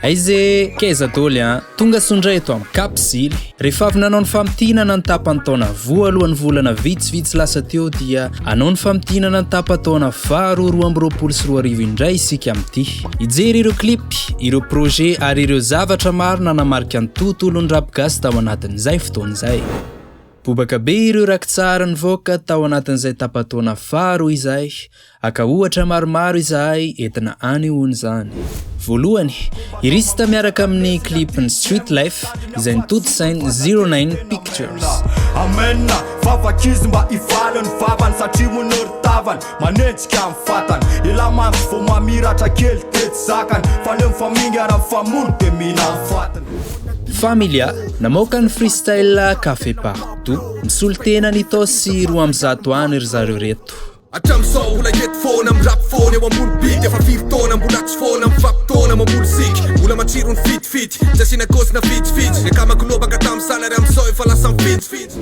Aize keza dôly tonga sondray eto amin'ny kapsily rehefa avy nanao ny famtinana ny tapany taona voalohany volana vitsivitsy lasa teo dia anao ny famtinana ny tapataona faharoa 2024 indray isika amin'ity ijery ireo klipy ireo projet ary ireo zavatra maro nanamarika ny tontolon'ny rap gasy tao anatin'izay fotoan'izay bobaka be ireo rakitsara nivoaka tao anatin'izay tapataona faharoa izay aka ohatra maromaro izahay entina anehoany zany voalohany irista miaraka amin'ny klipiny Street Life izay nitotsainy 09 Pictures Amena vavakizy mba ivalony vavany satria monoritavany manenjika amin'ny fatany ilamandro vao mamiratra kely tety zakany fa leo mifamingy ara-famono dia mihina amin'ny fatany Familia namoaka ny freestyle Café Partout misolo tena ny tosy 200 any ry zareo reto Atramzao mbola eto foana amin'ny rap foana eo ambony beat efa 5 taona mbola tsy foana amin'ny vampitaona mamboly siky mbola matsiro ny fitifity tsy asiana gosina fitifity ny kamako lobaka tamin'ny salary amin'izao efa lasa mifitsifitsy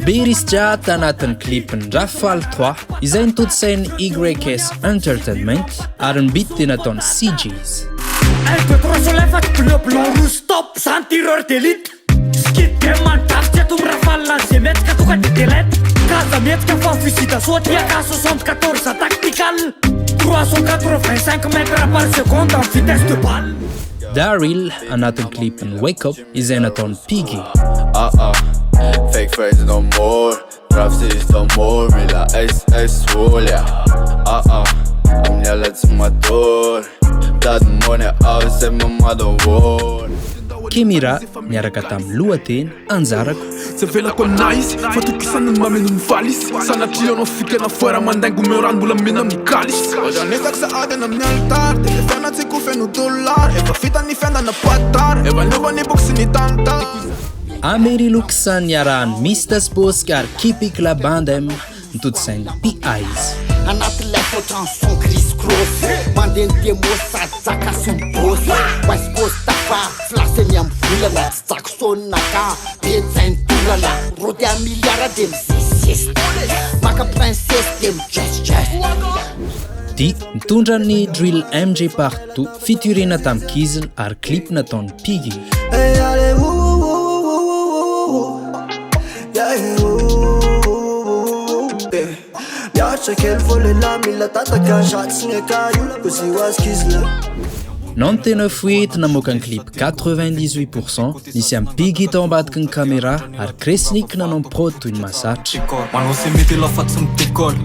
Berisja tanatin'ny klipiny Rafale 3 izay nitotsainy YS Entertainment ary ny beat tena ataony CJs Stop, sans tireur d'élite. Skit man tafty ato Rafale lancé médica tonga de delete. Casa médica fa visita saute y a 74 tactical. 385 mètres par seconde en vitesse de balle. Daryl anatin'ny klipiny Wake Up izay nataony Piggy Fake friends no more, rap cities no more, mila SS Julia. I'm yelling to my door, that money out, say my mother war. Kimira miaraka tamin'ny lohateny anjarako tsy velako nice fa tokisana ny mameno ny valis sanatria anao fikana foara mandaingo meu rano mbola mena amin'ny kalis Janetako sa adana amin'ny altar telefona tsy kofeno dollar efa vita ny fendana patar efa leovany boxy ny tanta Amery Luxan niarahany Mistas Bosk ary Kipik la Bandem nitotsainy P.I.s Anaty lefa transon Chris Cross mandeha ny demo sady tsaka sy bosy West Coast tafa flasy miambolana tsy tsako sonina ka betsainy tolana rody a miliara dia misesisesy maka princesse dia mijazz Di nitondra ny drill MJ Partout fiturina tamin'ny Kizil ary klip nataony Piggy Non tena fuety namoaka ny klip 98% nisy amin'ny Piggy tao ambadiky ny caméra ary Kresnik nanao prod toy ny masatra Manao se mety la fatsy mitekôly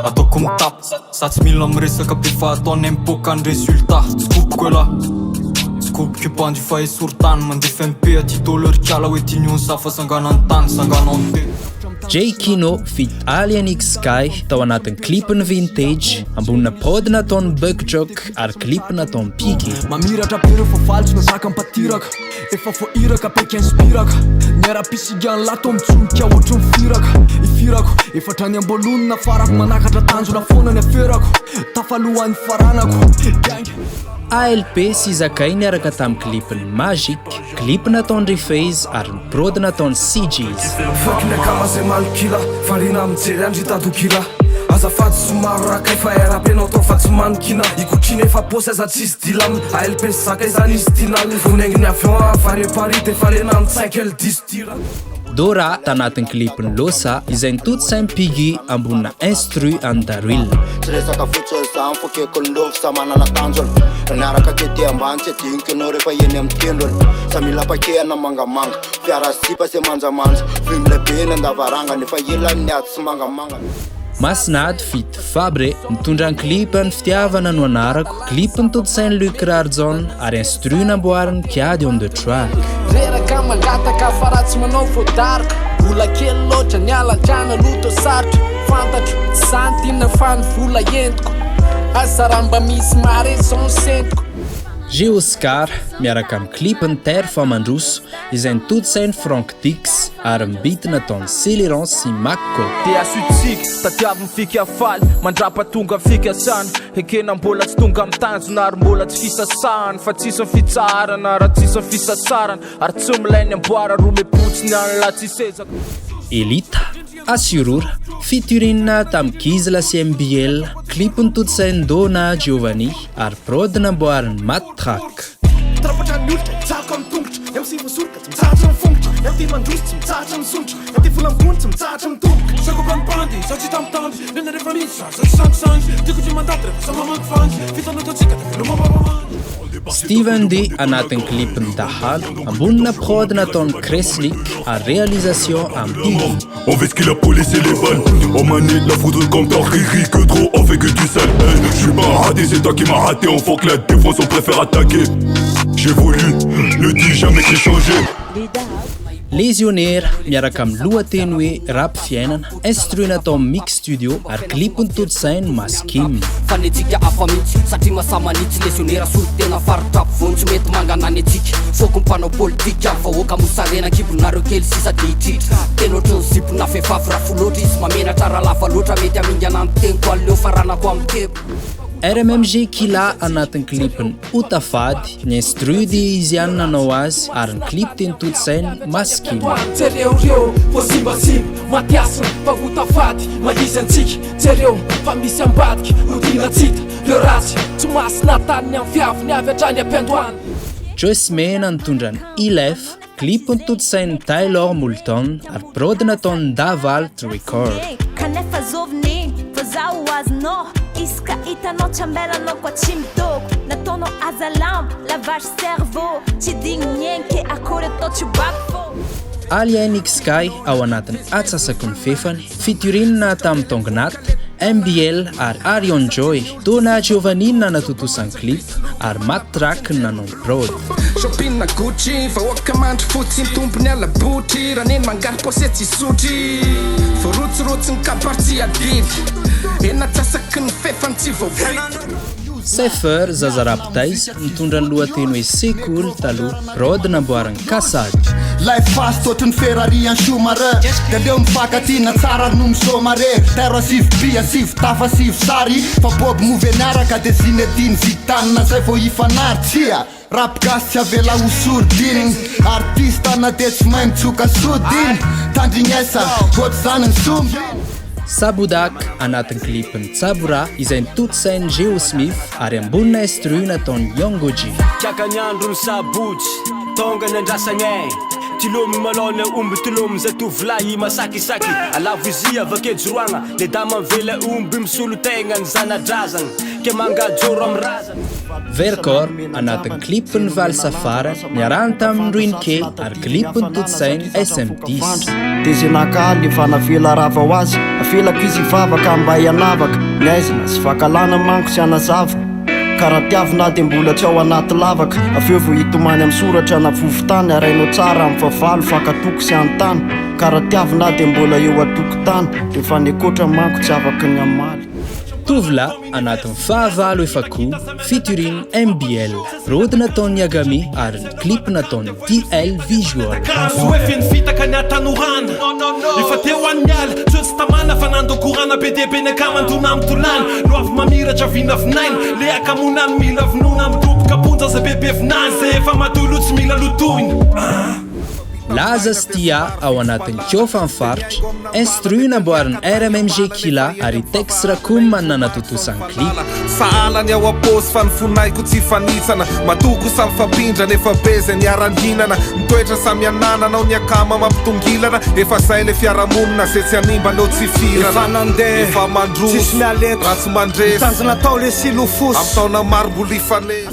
ataoko mitapy satsy mila miresaka be fa ataony mipoka ny resultat skopiko la skopiko bandy fa esortany mandefa MP aty dollar kiala hoe tiany safa sangana ny tany sangana ny teny J Kino fit Alien X Sky tao anatin'ny klipiny Vintage ambonina prod nataony Buckjock ary klip nataony Piggy mamiratra be rehefa valitsy na zaka mpatiraka efa fo iraka peka inspiraka miara-pisigany lato mitsonika ohatry mifiraka ifirako efatrany ambolonina farako manakatra tanjona foana ny aferako tafalohan'ny faranako gang ALP sy zakay niaraka tamin'ny klipiny Magic klip nataony Refaze ary ny prod nataony CJs fakina kama zay malokila farina mijery andritadokila azafady somaro rakay fa erapenao tao fa tsy manokina ikotriny efa posy aza tsisy dilamy ALP sy zakay zany izy tinal vonainginy avion avary Paris de falena amin'ny 5 elle 10 tira Dora tanatin'ny klipiny Losa izay nitotsainy Piggy ambonina instru and Daryl tsy resaka fotsy zany fokeko ny lovy sa manana tanjony niaraka kety ambany tsy adinika anao rehefa eny amin'ny tendrony sa mila pakehana mangamanga fiara sipa sy manjamanja vimile be ny andavaranga nefa ilany ny ady sy mangamanga Masnad fit Fabre nitondra ny klip ny fitiavana no anarako klip nitotsainy Luc Rardzon ary instru namboariny Kiady on the track reraka mangataka fa raha tsy manao voadarika vola kely loatra ny alatrana loto sarotra fantatro santina fa ny vola entiko asaramba misy mare son sentiko G Oscar miaraka amin'ny klipiny Terre Famandroso izay nitotsainy Frank Dix ary ny beat nataony Célérance sy Makko dia sutsik tatiavy mifika faly mandrapa tonga fikasana ekena mbola tsy tonga mitanjona ary mbola tsy fisasahana fa tsisy fitsarana raha tsisy fisasarana ary tsy milainy amboara roa mepotsiny any la tsy sezaka Elita Asurura featuring tamin'ny Kizla sy MBL klip nitotsainy Dona Giovanni ary prod namboariny Matrack trapatra ny olitra mitsahaka amin'ny tongotra eo sy voasoroka tsy mitsahatra amin'ny fongotra eo ty mandroso tsy mitsahatra amin'ny songotra eo ty volamboly tsy mitsahatra amin'ny tongotra sakoko amin'ny bandy zaho tsy tambitamby nena rehefa misy zaho tsy sangisangy tiako tsy mandaty rehefa sa mamakivangy fitanotatsika dia velomamamamany Steven D anatin'ny klipiny Dahalo ambonina prod nataony Kreslik ary réalisation amin'ny Didi. On vise qu'il a police et les balles. On manie la foudre comme t'as riri que trop, on fait que du sale. Je suis pas raté, c'est toi qui m'as raté. On faut que la défense, on préfère attaquer. J'évolue, ne dis jamais que j'ai changé. Lésionnaire miaraka amin'ny lohateny hoe rap fiainana instruit natao mix studio ary klipiny totsainy Maskim. Fanetsika afa mihitsy satria masamanitsy lésionnaire solo tena farotrapo vony tsy mety manganany atsika foko mpanao politika vahoaka mosarena kibonareo kely sisa de hitritra tena ohatrany zipona fefafy raha foloatra izy mamenatra raha lafa loatra mety aminganany teniko aleo faranako amin'ny tempo. RMMG Kila anatin'ny klipiny Utafady niinstruit izy ihany nanao azy ary ny klip teny totsainy Maskim. Jereo fo simbasimba matiasina fa Utafady mahizy antsika jereo fa misy ambadika rodinatsita reo ratsy tsy masina taniny amin'ny fiaviny avy hatrany ampiandohany. Joyce Mena nitondrany Ilef klipiny totsainy Taylor Moulton ary prod nataony Davalt Record. Kanefa zoviny fa zaho azonao iska hitanao tsambelanao koa tsy midoko nataonao azalamba lavage cerveau tsy digninyenke akory atao tsy bako fô. Alien X Sky ao anatin'ny Atsasako ny fefany fiturinina tamin'ny Tongnat, MBL ary Arion Joy Dona Giovanni nanatotosan'ny klip ary Matrak nanao prod. Shopping Gucci vahoaka mandry fotsy mitompony ala botry raha neny mangary posety isotry forotsirotsy ny kaparty adidy ena tsasaky ny fefany tsy vaovay. Sefer Zaza Raptais mitondra ny lohateny hoe Sekoul taloha prod namboarany Kasad. Life fast ohatrany Ferrari an Schumacher dia leo mifankatina tsara no misomare tero sivy sivy tafa sivy sary fa Bob Move niaraka dia Zinedine Zidane zay vao ifanary tsia rap gas tsy avela hosordiny artista na dia tsy mahay mitsoka sodiny tandrignesa ohatry zany ny somby. Sabudak anatin'ny klipiny Tsabura izay nitotsainy Geo Smith ary ambonina instruit nataony Yongoji. Kiakanyandro ny sabotsy tonga ny andrasagny tilomy malona omby tilomy zay tovolahy masakisaky alavo izy avake joroagna le dama mivela omby misolo tegna ny zanadrazagna ke mangajoro amin'ny razana. Verkor anatin'ny klipiny Val Safara niarahany tamin'ny Ruin K ary klipiny totsainy SM10. Tezenakaly efa navela rava ho azy afelako izy vavaka mba hianavaka niaizina sy fakalana manko sy anazava karaha tiavina dia mbola tsy ao anaty lavaka aveo vao hitomany amin'ny soratra na vovotany arainao tsara amin'ny favalo fakatoko sy antany karaha tiavina dia mbola eo atokotany rehefa nekotra manko tsy avaky ny amaly. Tovla anatin'ny fahavalo efako featuring MBL prod nataony Yagami ary ny klip nataony DL Visual. Kaso efeny fitaka ny atanorana efa teo an'ny ala tsy tsy tamana fa nandokorana be dia be ny akamandona amin'ny tolana no avy mamiratra vinavinaina le akamona ny mila vinona amin'ny topoka ponja zay bebe vinany zay efa matolo tsy mila lotoina. Laza Stia ao anatin'ny Kiofa Faritra instruit namboariny RMMG Kila ary Tex Rakum nanatotosan'ny klip. Sahalany ao aposy fa ny fonaiko tsy fanitsana matoko samy fampindra nefa be zay niaranginana mitoetra samy anananao ny akama mampitongilana efa zay le fiaramonina zay tsy animba leo tsy firana efa mandroso raha tsy mandresy tanjonatao le silofosy amin'ny taona maro mbola ifanesa.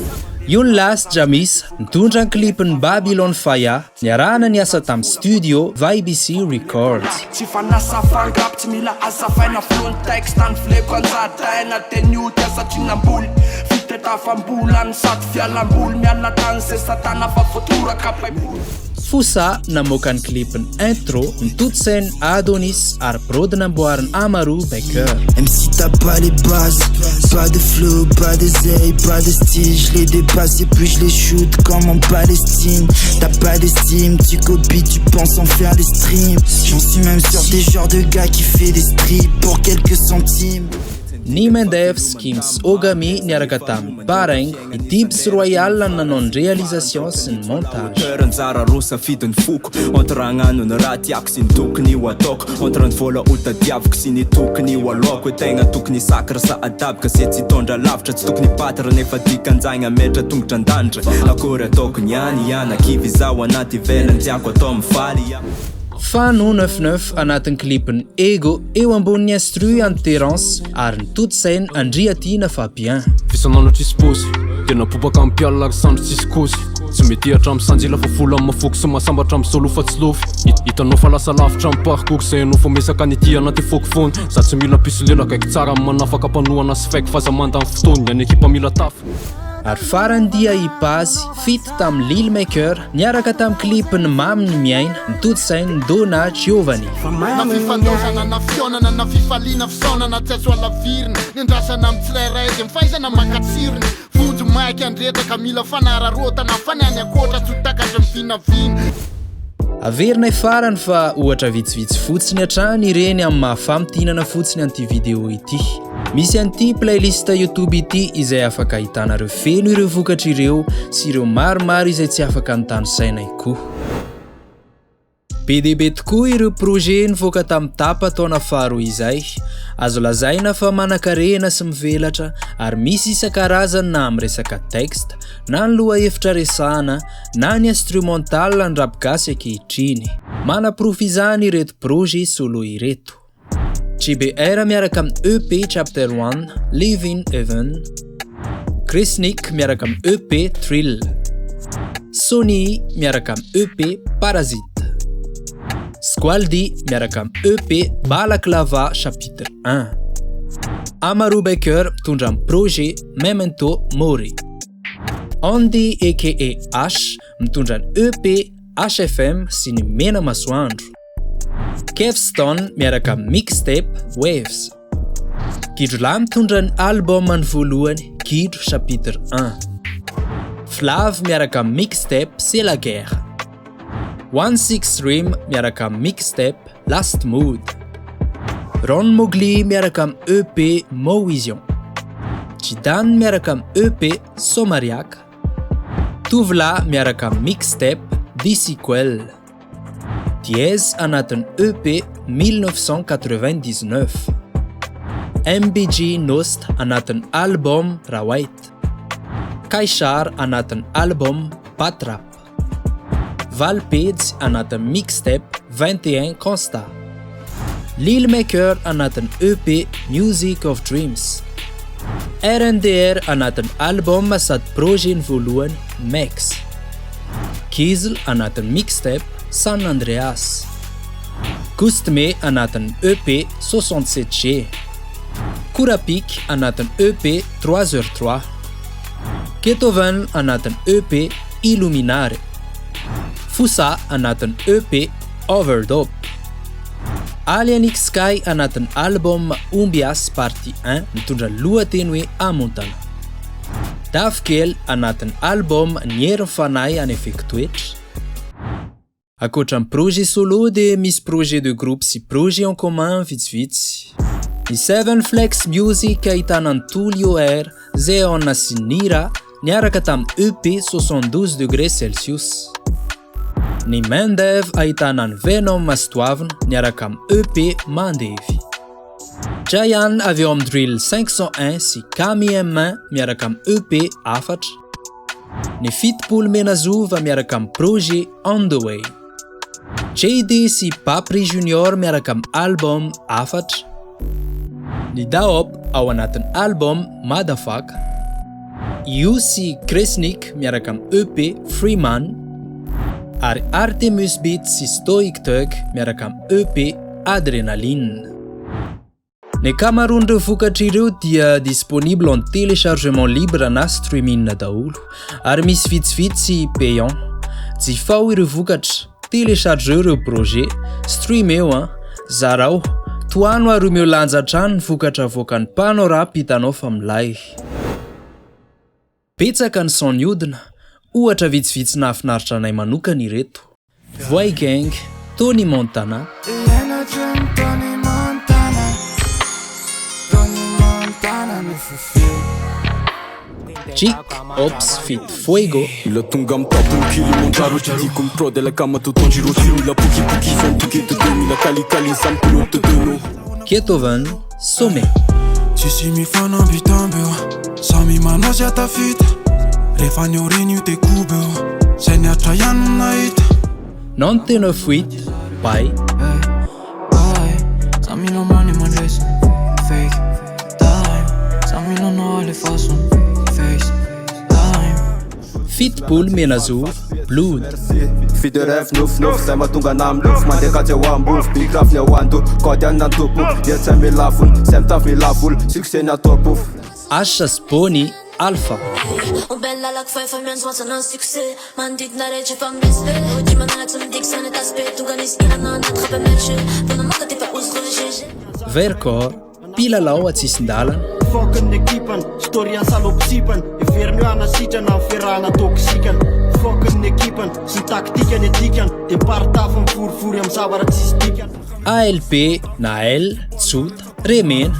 Yun Last Jamis nitondra ny klipiny Babylon Faya niarahana ny asa tamin'ny studio VBC Records. Tsy fanasa fangrap tsy mila asafaina full text tany fileko anjataina tenio tiasatrignamboly fitretafambolany sady fialamboly miala tany zay satana fa fotoraka baiboly. Fusa namoaka ny klipiny Intro nitotsainy Adonis ary prod namboariny Amaru Becker. Même si t'as pas les bases, pas de flow, pas de zay, pas de style, je les dépasse et puis je les shoot comme en Palestine. T'as pas d'estime, tu copies, tu penses en faire des streams. J'en suis même sûr des genres de gars qui fait des strips pour quelques centimes. Ny Mendef, Skims Ogami niaraka tamin'ny Bareng, i Dibs Royal nanao ny réalisation sy ny montage. Anjara rosa fidiny foko entre agnano ny raha tiako sy ny tokony ho ataoko entre ny vola otadiavako sy ny tokony ho aloako tegna tokony sakra sa adabaka se tsy hitondra lavitra tsy tokony patra nefa dikanjaigna metra tongotra andandra akory ataoko niany iana-kivy zaho anaty ivelany tiako atao mifaly Fano 99 anatin'ny klipiny Ego eo ambonin'ny instru Anterance ary ny toute scène Andriatina Fabien. Fisanano tsisy posy tena popaka amin'ny piala ary sandro tsisy kosy tsy mety hatramin'ny sanjila fa fola amin'ny mafoko sy masambatra amin'ny solo fa tsy lofy hitanao fa lasa lavitra amin'ny parcours zay anao fa mesaka ny ity anaty fokofony za tsy mila pisolela kaiky tsara amin'ny manafaka mpanohana sy faiky fa zamanda amin'ny fotoany ny any ekipa mila tafo. Ary farany dia ipazy fit tamin'ny Lil Maker niaraka tamin'ny klipiny Mamy ny miaina ny toute scène Dona Giovanni. Na fifandosana na fionana na fifaliana fisaonana tsy azo alavirina ny andrasana amin'ny tsirairay dia mifaizana makatsiriny vonjo maiky andretaka mila fanararotana faniany akoatra tsy takatra ny vinavina. Averina farany fa ohatra vitsivitsy fotsiny hatrany ireny amin'ny mahafamintinana fotsiny an'ity video ity. Misy an'ity playlist YouTube ity izay afaka hitanareo feno ireo vokatra ireo sy ireo maromaro izay tsy afaka nitany saina koa. Be dia be tokoa ireo projet nivoaka tamin'ny tapa taona faharoa izay. Azo lazaina fa manan-karena sy mivelatra ary misy isan-karazany na amin'ny resaka texte, na ny lohahevitra resahana, na ny instrumental ny rapigasy ankehitriny. Mana-profy izany ireto projet solo ireto. JBR miaraka amin'ny EP Chapter 1, Living Heaven. Kresnik miaraka amin'ny EP Thrill. Sony miaraka amin'ny EP Parasite. Squaldi miaraka amin'ny EP Balaklava Chapitre 1. Amaru Baker mitondra amin'ny projet Memento Mori. Andy aka H mitondra ny EP HFM sy ny Mena Masoandro. Kevston miaraka amin'ny mixtape Waves. Gidro Lahy mitondra ny album ny voalohany Gidro Chapitre 1. Flav miaraka amin'ny mixtape C'est la guerre. 16 Rim miaraka amin'ny mixtape Last Mood. Ron Mowgli miaraka amin'ny EP Movision. Jidan miaraka amin'ny EP Somariac. Tuvla miaraka amin'ny mixtape The Sequel. Diez anatin'ny EP 1999. MBG Nost anatin'ny album Rawait. Kaishar anatin'ny album Patrap. Valpage anatin'ny mixtape 21 Constat. Lil Maker anatin'ny EP Music of Dreams. RNDR anatin'ny album sady projet ny voalohany Max. Kizel anatin'ny mixtape San Andreas. Gustme anatin'ny EP 67G. Kurapik anatin'ny EP 3h3. Ketovan anatin'ny EP Illuminare. Fusa anatin'ny EP Overdope. Alien X Sky anatin'ny album Umbias Partie 1 mitondra lohateny hoe Amontana. Davkel anatin'ny album Nier Fanay any effectuetra. Akoatra amin'ny projet solo dia misy projet de groupe sy projet en commun vitsivitsy. Ny 7 Flex Music ahitana ny Tulio R, Zeona sy Nira niaraka tamin'ny EP 72°C. Ny Mendev ahitana ny Venom Mastoavina niaraka amin'ny EP Mandevy. Jayan avy eo amin'ny Drill 501 sy Kami M1 miaraka amin'ny EP Afatra. Ny Fitpool Menazova miaraka amin'ny projet On The Way. JD sy Papri Junior miaraka amin'ny album Afatra. Ny Daop ao anatin'ny album Motherfuck. Yu sy Kresnik miaraka amin'ny EP Freeman. Ary Artemus Beat sy Stoic Tug miaraka amin'ny EP Adrenaline. Ny kamaron'ireo vokatra ireo dia disponible en téléchargement libre na streaming daholo ary misy vitsivitsy payant. Jifao ireo vokatra, téléchargeo ireo projet, streameo zarao, toano ary omeo lanjatrano ny vokatra avoaka ny panorama hitanao fa milay. Petsaka ny son niodina, ohatra vitsivitsy nahafinaritra anay manokana ireto. Voy Gang, Tony Montana. Chic Ops Fit Fuego. Ila tonga amin'ny tapony Kilimanjaro Diko miprody la kama totonjy rosy Mila pokipoki zany toketo de mila kalikali samy pilote de Kietovan Sommet. Tsisy mifanambitamby eo samy manazy atafita rehefa ny oreny io de koby eo zay niatra ihany no nahita 99.8 by Samy no money mandresy fake time Samy no nole façon face time Fitbull Menazur Blood. Fille de rêve nouf zay mahatonga anah milofo mandeha katsy ao ambofo bigraf ny ao anto kody any nantopo dia tsy milafolo zay mitafy milafolo succès ny atopofo Ashas Boni Alpha. Bella lalako fa efa mianjo antsana succès manodidina rehetra efa mirespe ody manalaky sy midiky sany taspe tonga nisy irana anaty rapemerche tona maka tefa ozy revgg Vercor Pilalao Atsisindalana. Fokany ekipany story ansalopitsipany everiny io anasitrana ferahana toxikan fokany ekipany sy taktikany etikany de partafa miforifory amin'ny zavara tsisy dikany ALP Nael Tsot Remen.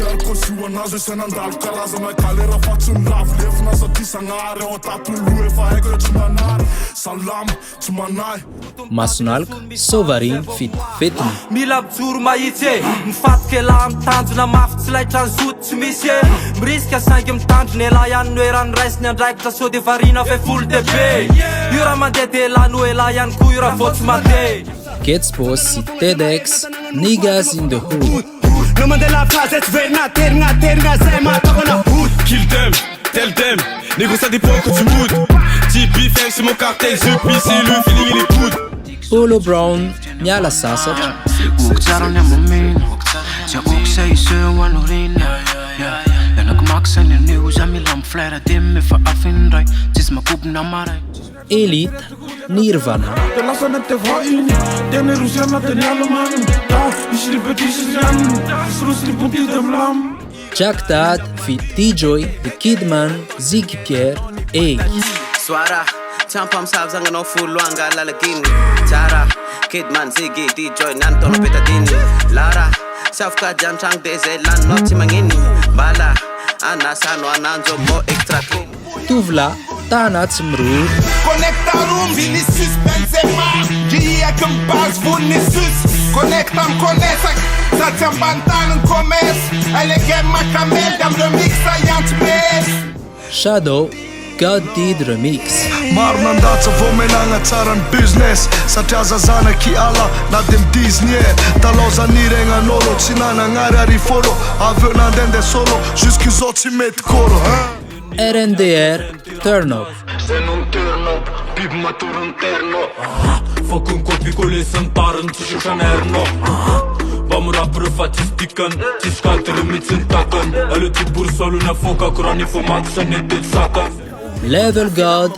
Terko si anazy sy nandalo karazana kalera fa tsy milavo lefina satria sagnary ao atatolo efa haiko tsy manary salama tsy manahy Masonalka Sovarin Fit Fetiny. Mila mijoro mahitsy e mifatika elahy mitanjona mafy tsy laitra ny zoto tsy misy e mirisika saingy mitandrona elahy ihany no erany raisiny andraikitra sao de varina fe folo debe io raha mandeha de elahy no elahy ihany koa io raha vao tsy mandeha Ketspos sy TEDx Niggas in the Hood. No mandela phrase tsy verina terina zay mahatokana hood. Kill them, tell them, négocie à des points que tu mood. TB Fang c'est mon cartel, je pisse le feeling il est good. Polo Brown Miala Sasatra. Uktsara ny amamena zay oksa iseo anorena Yanako maksany aneo za mila miflera de mefa afindray tsisy makobona maray Elite Nirvana. De lasa nateva iny tena rosy anatiny alamany isy libetrisy zany isy rosy libontidy amlam Jack Dad Fit T-Joy The Kidman Ziggy Pierre Egg. Soara Champa amsavy zagny anao folo anga lalakiny Tsara Kidman Ziggy D-Joy nantono petadiny Lara Safka jantragno de zay laninao tsy magniny Mbala anasano ananjo mo extra clean Tuvla Tana Tsumrur. Connecta room vini suspensema Giek yn bas vunni sus Connecta m konesak Sa tsy ambantany ny commerce Elege makamedy am remixa jant mes Shadow God Did Remix. Maro nandatsa vao menagna tsara ny business satria zazana kiala na de midisny e talao zany regnan'olo tsy nanagnary ary folo aveo nandende solo jusqu'izao tsy mety kolo RNDR Turn Up. Zay non turn up biby matoro ny terno Foko ny kopikole sy ny tariny tsy sotranerno Mba mirapire fa tsisy dikany tsisy kaltery mihitsy ny takany Aleo ty borsolo na fokako raha nifo maty sa netety sakany Level God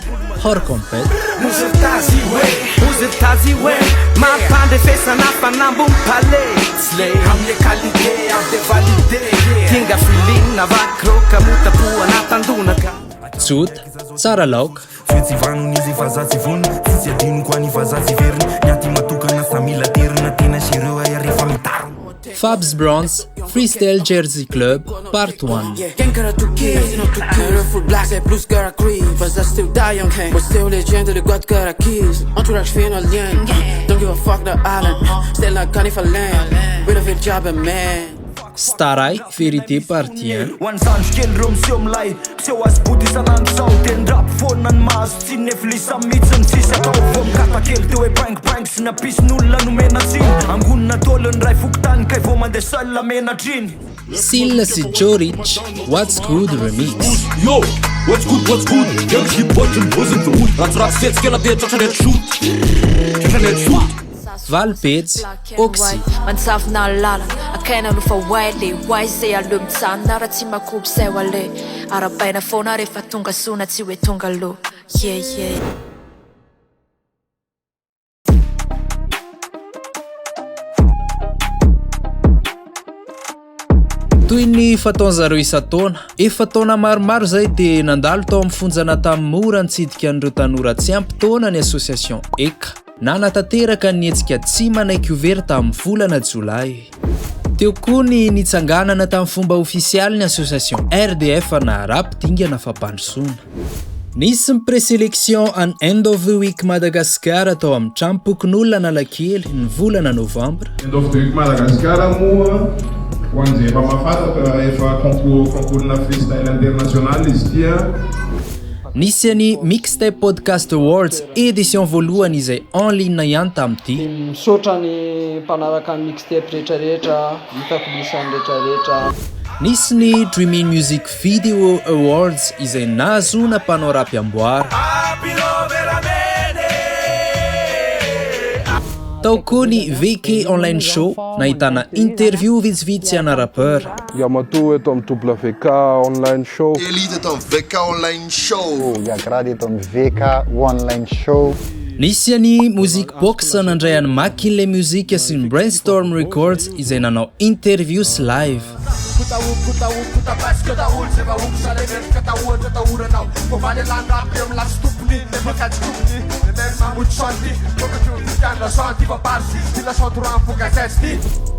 Horkompet. Uzitazi we Mapande fesa na fanambong pale Slay Hamle kalide Avde valide Tinga feeling na vakro Kamuta pua na tanduna ka Tsut Tsara Lauk. Fetsy vanony izy vazazy vony Tsisy adino koa ny vazazy veriny Niaty matokana samila terina Tena sireo ay refa mitaro Fabs Bronze Freestyle Jersey Club Part 1. Gang got a 2K, no 2K. Full black, say blues got a cream. But I still die young king. But still legend, the God got a keys. Entourage fin al lien. Don't give a fuck the island. Still like Carnival land. Bit of a job and man. Starai Vérité Partie 1. One zany kely reo miseho milay miseho azy body isanandro zao de ny rap fona ny mahazo tsy nefilisa mihitsy ny tsisy atao vo mikata kely teo hoe baingibaingy sy napisin'olona nomena tsiny angonina tolo ny ray fokotany kay vo mandeha seul amenatriny Silla sy Joe Rich What's Good Remix. Yo, what's good? Young hip hop and wasn't the wood. Ratsuratsy fetsika ela de tratranet shoot. Valpets Oxy. Mansavina lala akaina nofa wale wise alo mitsana raha tsy makoby say wale arabaina foana rehefa tonga sona tsy hoe tonga lo yeah. Toy ny fataon'zareo isa-taona efa taona maromaro zay de nandalo tao amin'ny fonjana tamin'ny mora nitsidika an'ireo tanora tsy ampy taona ny association ECA na natateraka ny hetsika tsy manaiky ouvert tamin'ny volana Jolay. teo koa ny nitsanganana tamin'ny fomba ofisialy ny association RDF na rapidingana fampandrosoana. Nisy ny présélection an End of the Week Madagascar atao amin'ny trampokon'olona Analakely ny volana Novambra. End of the Week Madagascar moa ho an'izay efa mahafantatra efa concours-na freestyle international izy tia. Nisy any Mixtape Podcast Awards édition voalohany izay en ligne ihany tamin'ity. Misaotra ny mpanaraka ny mixtape rehetrarehetra, hitako lisany rehetrarehetra. Nisy ny Dreaming Music Video Awards izay nahazoana mpanao rapy amboara. Tao koa ny VK Online Show nahitana interview vitsivitsy ana rappeur. Yamato eto amin'ny WVK Online Show. Elite eto amin'ny VK Online Show. Yagrad eto amin'ny VK Online Show. Nisy any Music Box nandray any Makinle Music sy ny Brainstorm Records izay nanao interviews live.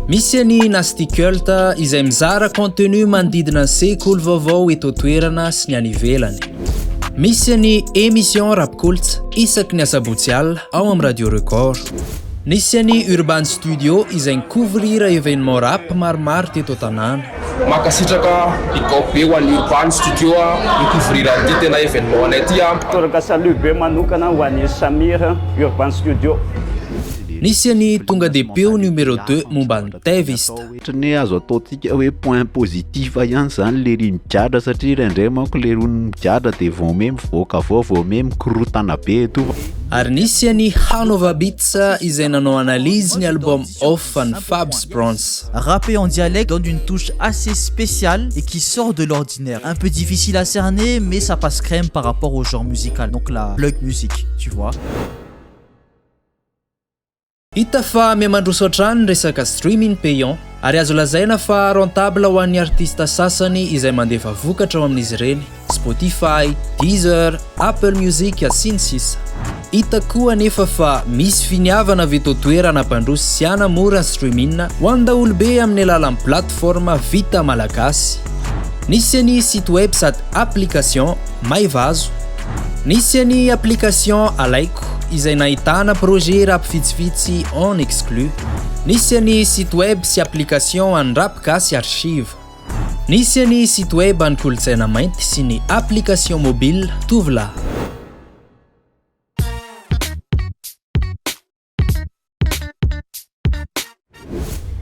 Misy any Nasty Cult izay mizara contenu manodidina ny sekoly vaovao eto toerana sy ny any ivelany. Misy ny émission Rap Cult isaky ny asabotsy alina ao amin'ny Radio Record. Nisy ny Urban Studio izay couvrir événement rap maromaro teto tanàna. Makasitraka ikao be ho an'ny Urban Studio couvrir ty tena événement anay ty. Toraka salut be manokana ho an'ny Samir Urban Studio. Nisy ny tonga de peo numéro 2 momba ny Tevista. Ny azo ataontsika hoe point positif ihany zany le ry migadra satria rendray manko le ro migadra de vao me mivoaka vao me mikorotana be eto. Ary nisy ny Hanova Beats izay nanao analyse ny album Off and Fabs Bronze. Rappé en dialecte donne une touche assez spéciale et qui sort de l'ordinaire. Un peu difficile à cerner mais ça passe crème par rapport au genre musical. Donc la plug musique, tu vois. Hita fa miamandroso hatrany resaka streaming payant ary azo lazaina fa rentable ho an'ny artista sasany izay mandefa vokatra ao amin'izy ireny, Spotify, Deezer, Apple Music sy ny sisa. Hita koa nefa fa misy finiavana avy eto toerana mpandroso sy hanamora ny streaming ho an'ny daolobe amin'ny alalan'ny plateforme vita malagasy. Nisy ny site web sady application Maivazo. Nisy ny application Alaiko izay nahitana projet rap vitsivitsy en exclu. Nisy ny site web sy application an Rapka sy Archive. Nisy ny site web an Kolotsaina Mainty sy ny application mobile Tovla.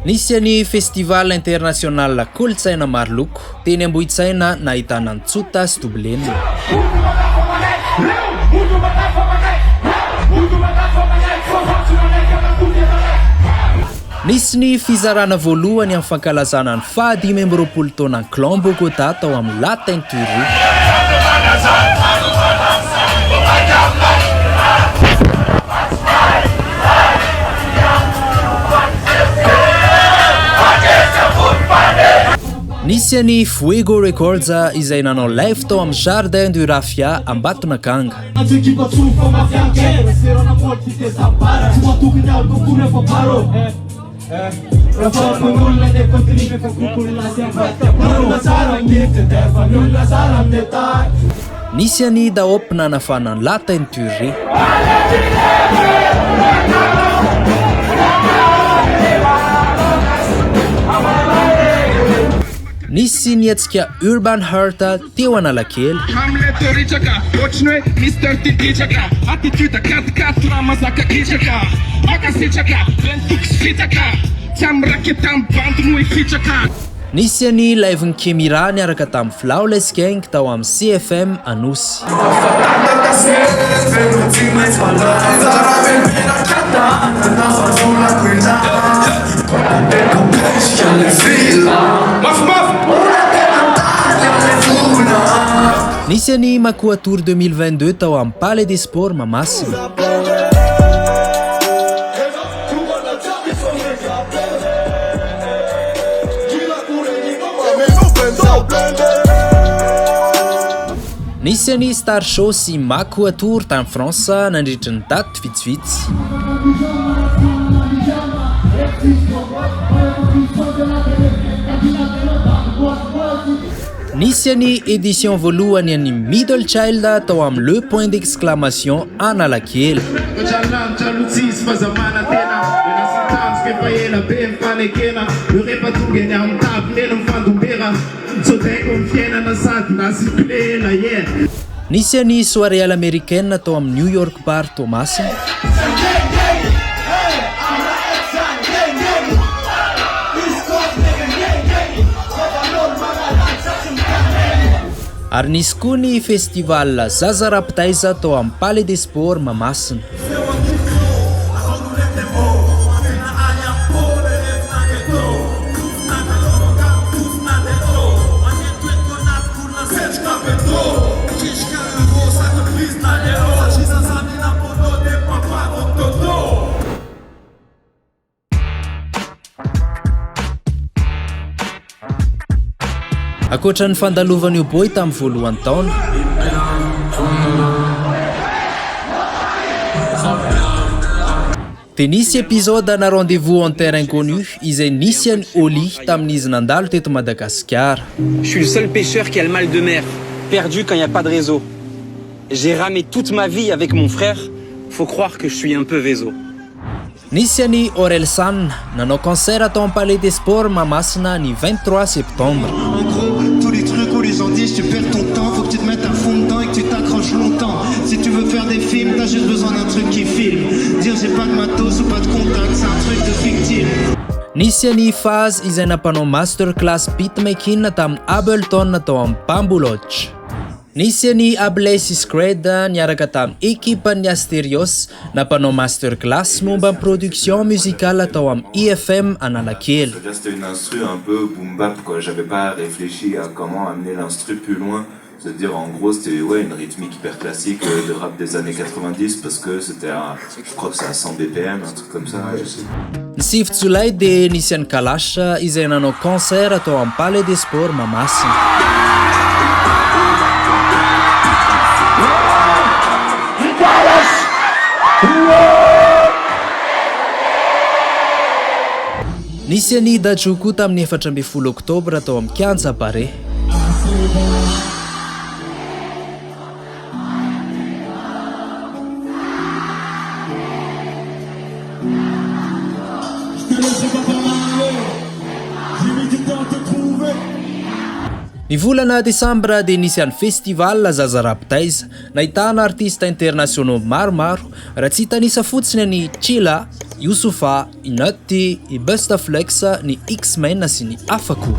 Nisy ny festival international Kolotsaina Marloko teny Ambohitsaina nahitana Ntsota sy Doblena. Nisy ny fizarana voalohany amin'ny fankalazana ny 520 taona ny clan Bogota tao amin'ny Latin Turu. Nisy ny Fuego Records izay nanao live tao amin'ny Jardin du Rafia Ambatonakanga. Nisy ny Daop nanafana ny Latin Turi. Nisy ny atsika Urban Heart teo Analakely. Nisy ny live ny Kemira niaraka tamin'ny Flawless Gang tao amin'ny CFM Anosy. Nisy ny Makua Tour 2022 tao amin'ny Palais des Sports Mamasina. Nisy ny Star Show sy Makua Tour tamin'ny Fransa nandritra ny daty vitsivitsy. Nisy ny édition voalohany ny Middle Child tao amin'ny le point d'exclamation Analakely. Nisy ny soirée américaine tao amin'ny New York Bar Thomas. Ary nisy koa ny festival Zaza Raptaiza tao amin'ny Palais des Sports Mahamasina. Akoatra ny fandalovan'io boy tamin'ny voalohany taona. Dia nisy épisode na rendez-vous en terrain connu izay nisy any Oli tamin'izy nandalo teto Madagascar. Je suis le seul pêcheur qui a le mal de mer, perdu quand il n'y a pas de réseau. J'ai ramé toute ma vie avec mon frère, faut croire que je suis un peu vézo. Nisy any Orelsan nanao concert atao amin'ny Palais des Sports Mahamasina ny 23 septembre. En gros, tous les trucs où les gens disent tu perds ton temps, faut que tu te mettes à fond dedans et que tu t'accroches longtemps. Si tu veux faire des films, t'as juste besoin d'un truc qui filme. Dire j'ai pas de matos ou pas de contact, c'est un truc de fictif. Nisy any phase izay nampanao masterclass beatmaking tamin'ny Ableton tao amin'ny Pambuloch. Nisy any Ablesi Scred niaraka tamin'ny équipe-ny Asterios nampanao masterclass momba production musicale tao amin'ny IFM Analakely. C'était une instru un peu boom bap quoi, j'avais pas réfléchi à comment amener l'instru plus loin. C'est-à-dire en gros c'était une rythmique hyper classique de rap des années 90 parce que c'était je crois que c'est à 100 BPM, un truc comme ça, je sais. Ny 7 Jolay dia nisy any Kalash izay nanao concert atao amin'ny Palais des Sports Mahamasina. Nisy any Dajoko tamin'ny 14 Oktobra tao amin'ny Kianja Bare. Ny volana Desambra dia nisy any festival Zaza Raptaiza nahitana artista internationaux maromaro raha tsy hitanisa fotsiny ny Chila, Youssoufa, Inati, i Busta Flex, ny X-Men sy ny hafa koa.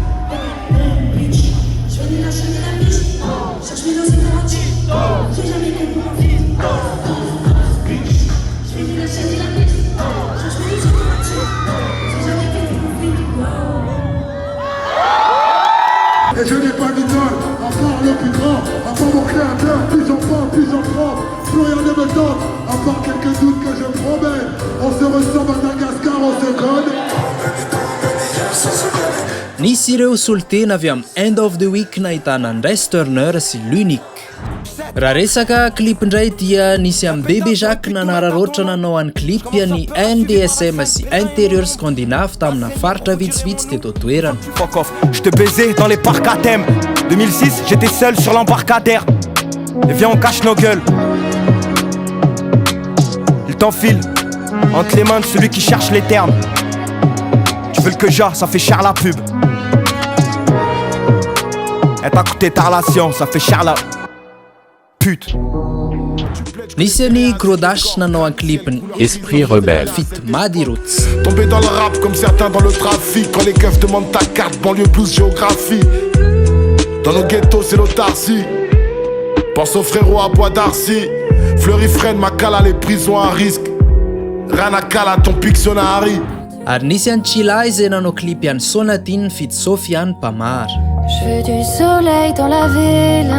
Et je n'ai pas d'idole, à part le plus grand, à part mon créateur, plus j'en prends, plus j'en prends. Plus rien ne me tente, à part quelques doutes que je promets. On se ressent à Madagascar, on se code. Nisy ireo soltena avy amin'ny End of the Week nahitana Andres Turner sy L'Unique. Raha resaka clip indray dia nisy amin'ny Bébé Jacques nanararoatra nanao any clip ny NDSM sy intérieur scandinave tamina faritra vitsivitsy teto toerana. Fuck off, je te baisais dans les parcs à thème. 2006, j'étais seul sur l'embarcadère. Et viens on cache nos gueules. Il t'enfile entre les mains de celui qui cherche les termes. Tu veux le que j'ai, ça fait cher la pub. Elle t'a coûté ta relation, ça fait cher la pute. Nisy any Krodash nanao un clip Esprit rebelle fit Madi Roots. Tomber dans le rap comme certains dans le trafic. Quand les keufs demandent ta carte, banlieue plus géographie. Dans nos ghettos c'est l'autarcie. Pense aux frérots à Bois d'Arcy. Fleury freine ma cala les prisons à risque. Rien à cala ton Pictionary. Ary nisy any Chila izay nanao clip any Sonatine fit Sofiane Pamar. Je veux du soleil dans la ville,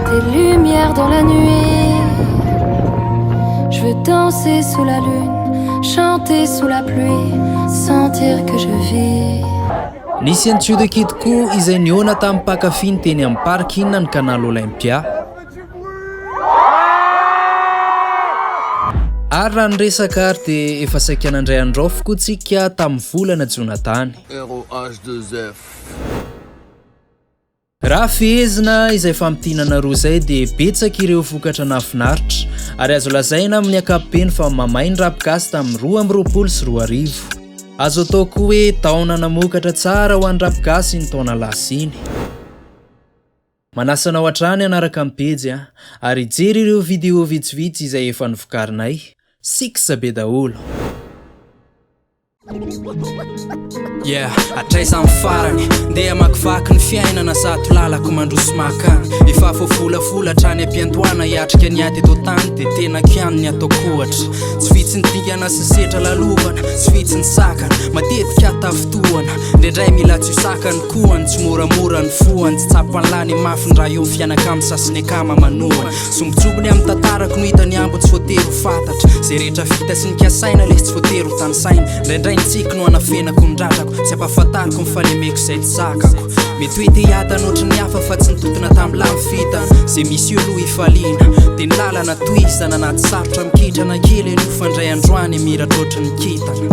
des lumières dans la nuit. Je veux danser sous la lune, chanter sous la pluie, sentir que je vis. Nisy any Tio the Kid koa izay niona tamin'ny mpakafy teny amin'ny parking ny Canal Olympia. Ary raha nyresaka ary dia efa saika nandray androfoko tsika tamin'ny volana Jonatany. ROH2F raha fehezina izay fampitinana roa zay dia betsaka ireo vokatra nafinaritra ary azo lazaina amin'ny ankapobeny fa mamainy rapigasy tamin'ny 2020 sy 2021. Azo atao koa hoe taona namokatra tsara ho an'ny rapigasy ny taona lasa iny. Manasana ao hatrany anaraka amin'ny pejy ary jery ireo vidéo vitsivitsy izay efa novokarinay. Siksa be daholo. Yeah, atraisa amin'ny farany ndeha makivaky ny fiainana zato lalako mandroso makany efa fofolafolo hatrany ampiandohana hiatrika ny ady eto tany dia tena kianony ataoko ohatra tsy vitsy ny dingana sy setra lalovana tsy vitsy ny sakana matetika atafotohana indraindray mila tsy ho sakany kohany tsy moramora ny fohany tsy tsapan'lany mafy ny raha eo fianaka amin'ny sasiny akama manohany sombitsobony amin'ny tantarako no hita ny ambo tsy voatery ho fantatra zay rehetra vita sy ny kiasaina lesy tsy voatery ho tany saina indraindray ny tsiky no anavenako ny dratrako tsy ampahafantariko mifalemeko izay tsy zakako mety hoe te hiatany ohatry ny hafa fa tsy nitotona tamin'ny lamy fitana zay misy io loha ifaliana dia ny lalana toizana anaty sarotra mikitrana kely eny io fandray androany miratra ohatry ny kitana